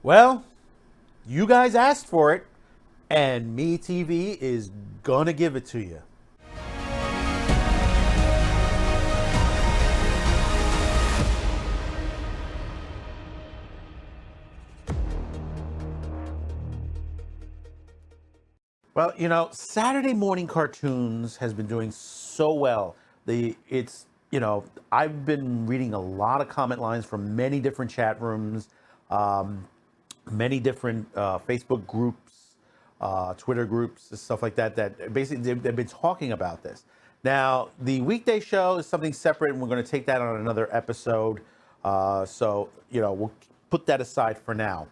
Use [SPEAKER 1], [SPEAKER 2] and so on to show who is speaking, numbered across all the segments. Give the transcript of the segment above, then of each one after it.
[SPEAKER 1] Well, you guys asked for it, and METV is gonna give it to you. Well, Saturday morning cartoons has been doing so well. I've been reading a lot of comment lines from many different chat rooms, um, many different Facebook groups, Twitter groups, stuff like that. That basically they've been talking about this. Now, the weekday show is something separate, and we're going to take that on another episode. So we'll put that aside for now.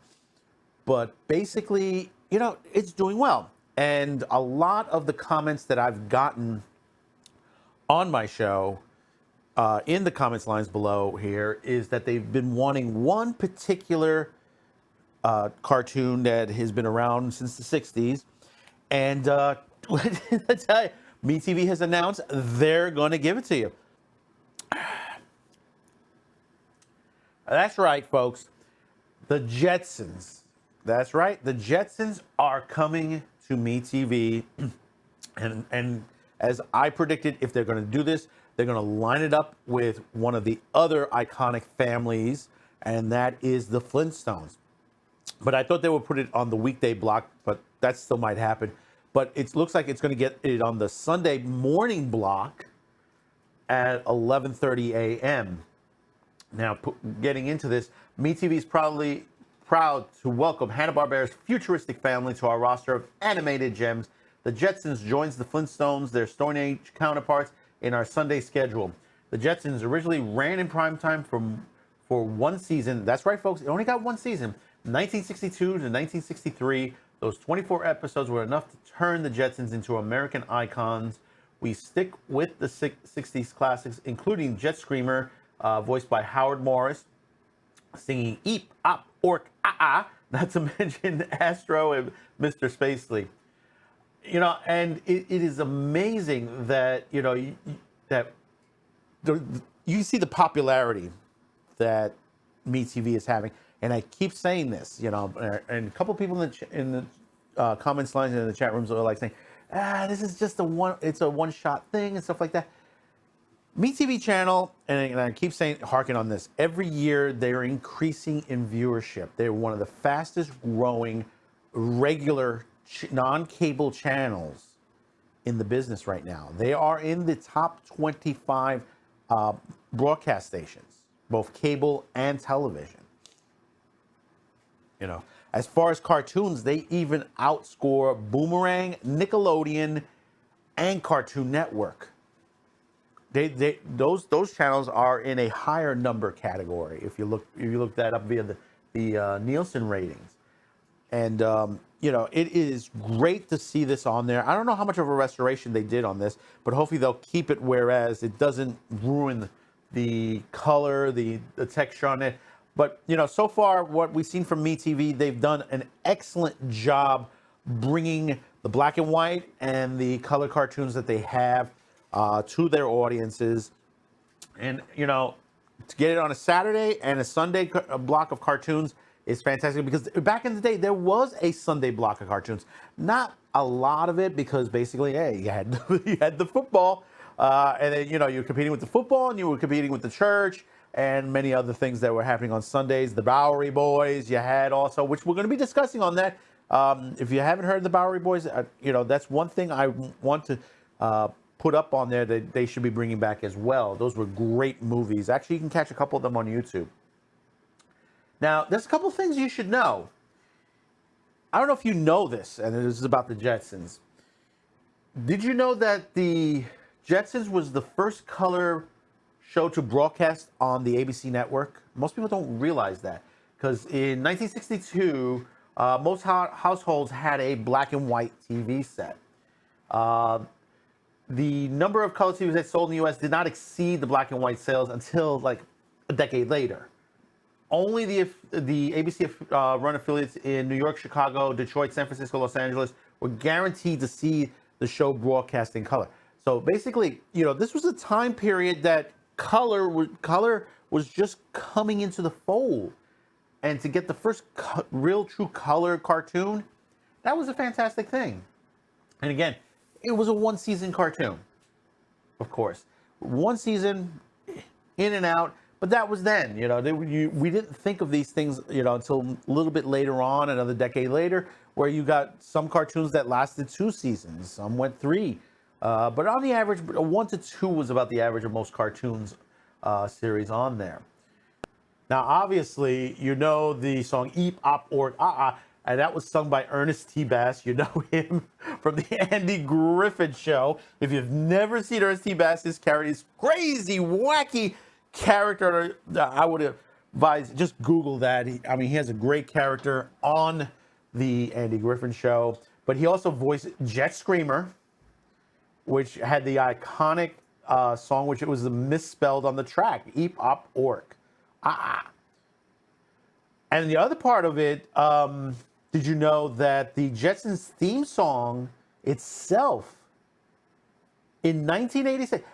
[SPEAKER 1] But basically, it's doing well. And a lot of the comments that I've gotten on my show, in the comments lines below here, is that they've been wanting one particular cartoon that has been around since the 60s. And let's tell you, MeTV has announced they're going to give it to you. That's right, folks. The Jetsons. That's right. The Jetsons are coming to MeTV. And as I predicted, if they're going to do this, they're going to line it up with one of the other iconic families, and that is the Flintstones. But I thought they would put it on the weekday block, but that still might happen. But it looks like it's going to get it on the Sunday morning block at 11:30 a.m. Now, getting into this, MeTV is probably proud to welcome Hanna-Barbera's Futuristic family to our roster of animated gems. The Jetsons joins the Flintstones, their Stone Age counterparts, in our Sunday schedule. The Jetsons originally ran in primetime for one season. That's right, folks. It only got one season. 1962 to 1963. Those 24 episodes were enough to turn the Jetsons into American icons. We stick with the 60s classics, including Jet Screamer, voiced by Howard Morris, singing Eep, Op, Ork, Ah, not to mention Astro and Mr. Spacely. And it is amazing that, that you see the popularity that MeTV is having. And I keep saying this, and a couple people in the comments lines and in the chat rooms are like saying, this is just it's a one-shot thing and stuff like that. MeTV channel, and I keep saying, harking on this, every year they're increasing in viewership. They're one of the fastest growing regular non-cable channels in the business right now. They are in the top 25 broadcast stations, both cable and television. As far as cartoons, they even outscore Boomerang, Nickelodeon, and Cartoon Network. Those channels are in a higher number category if you look that up via the Nielsen ratings. And it is great to see this on there. I don't know how much of a restoration they did on this, but hopefully they'll keep it whereas it doesn't ruin the color, the texture on it. But so far what we've seen from MeTV, they've done an excellent job bringing the black and white and the color cartoons that they have to their audiences. And to get it on a Saturday and a Sunday block of cartoons is fantastic, because back in the day there was a Sunday block of cartoons. Not a lot of it, because basically, hey, you had the football, and then you're competing with the football, and you were competing with the church and many other things that were happening on Sundays. The Bowery Boys, you had also, which we're going to be discussing on that. If you haven't heard the Bowery Boys, that's one thing I want to put up on there that they should be bringing back as well. Those were great movies. Actually, you can catch a couple of them on YouTube. Now, there's a couple of things you should know. I don't know if you know this, and this is about the Jetsons. Did you know that the Jetsons was the first color show to broadcast on the ABC network? Most people don't realize that, because in 1962, most households had a black and white TV set. The number of color TVs that sold in the U.S. did not exceed the black and white sales until like a decade later. Only the ABC run affiliates in New York, Chicago, Detroit, San Francisco, Los Angeles were guaranteed to see the show broadcast in color. So basically, this was a time period that color was just coming into the fold. and to get the first real true color cartoon, that was a fantastic thing. And again, it was a one-season cartoon, of course. One season, in and out, but that was then. We didn't think of these things, until a little bit later on, another decade later, where you got some cartoons that lasted 2 seasons, some went 3. But on the average, 1 to 2 was about the average of most cartoons series on there. Now, obviously, the song Eep, Op, Ork, Ah, and that was sung by Ernest T. Bass. You know him from the Andy Griffith Show. If you've never seen Ernest T. Bass, his crazy, wacky character, I would advise, just Google that. He has a great character on the Andy Griffith Show. But he also voiced Jet Screamer, which had the iconic song, which it was misspelled on the track, Eep, Op, Ork. And the other part of it, did you know that the Jetsons theme song itself, in 1986,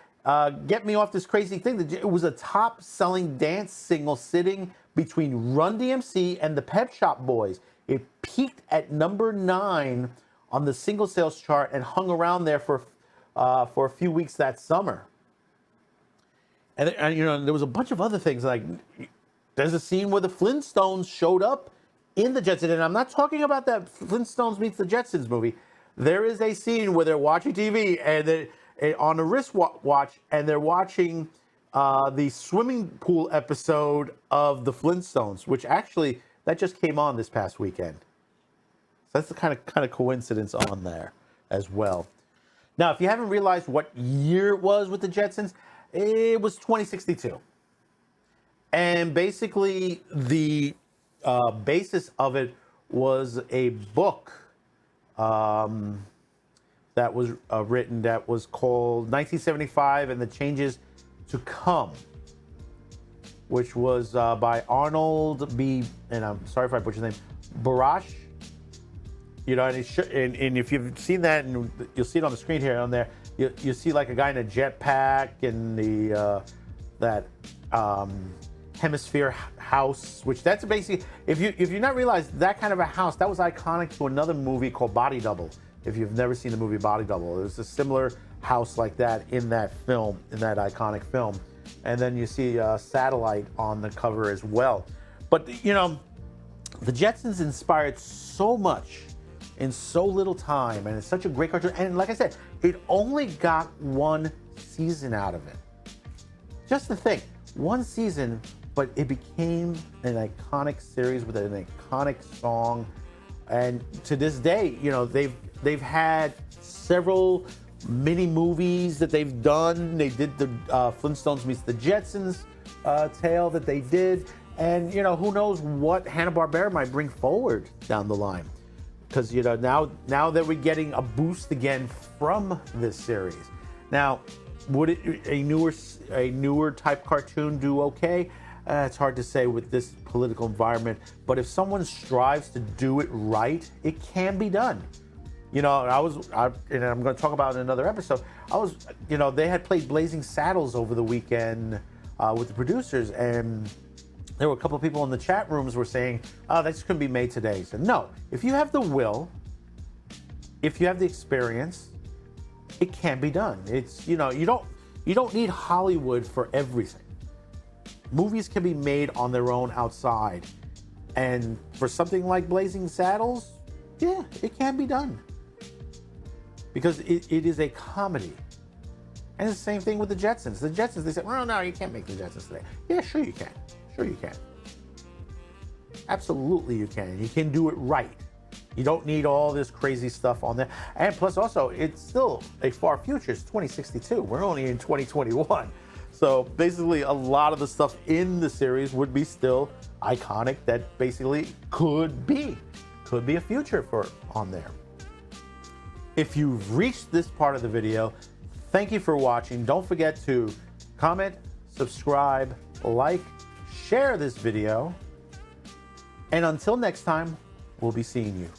[SPEAKER 1] get me off this crazy thing, it was a top-selling dance single sitting between Run DMC and the Pep Shop Boys. It peaked at number 9 on the single sales chart and hung around there for a few weeks that summer. And there was a bunch of other things, like there's a scene where the Flintstones showed up in the Jetsons, and I'm not talking about that Flintstones meets the Jetsons movie. There is a scene where they're watching TV and they're on a wristwatch, and they're watching the swimming pool episode of the Flintstones, which actually that just came on this past weekend. So that's the kind of coincidence on there as well. Now, if you haven't realized what year it was with the Jetsons, it was 2062. And basically, the basis of it was a book that was written that was called 1975 and the Changes to Come, which was by Arnold B. And I'm sorry if I butchered his name, Barash. And if you've seen that, and you'll see it on the screen here, on there, you see like a guy in a jetpack and that hemisphere house, which that's basically, if you not realize that kind of a house, that was iconic to another movie called Body Double. If you've never seen the movie Body Double, there's a similar house like that in that film, in that iconic film. And then you see a satellite on the cover as well. But the Jetsons inspired so much in so little time, and it's such a great cartoon. And like I said, it only got 1 season out of it. Just the thing, 1 season, but it became an iconic series with an iconic song. And to this day, they've had several mini movies that they've done. They did the Flintstones meets the Jetsons tale that they did. And, who knows what Hanna-Barbera might bring forward down the line. Because, now that we're getting a boost again from this series. Now, would a newer type cartoon do okay? It's hard to say with this political environment. But if someone strives to do it right, it can be done. And I'm going to talk about it in another episode. They had played Blazing Saddles over the weekend with the producers, and there were a couple of people in the chat rooms were saying, "Oh, that just couldn't be made today." So no, if you have the will, if you have the experience, it can be done. It's you don't need Hollywood for everything. Movies can be made on their own outside, and for something like Blazing Saddles, yeah, it can be done because it is a comedy. And it's the same thing with the Jetsons. The Jetsons, they said, "Well, no, you can't make the Jetsons today." Yeah, sure you can. Sure you can. Absolutely you can. You can do it right. You don't need all this crazy stuff on there. And plus also, it's still a far future. It's 2062. We're only in 2021. So basically a lot of the stuff in the series would be still iconic that basically could be a future for on there. If you've reached this part of the video, thank you for watching. Don't forget to comment, subscribe, like, share this video. And until next time, we'll be seeing you.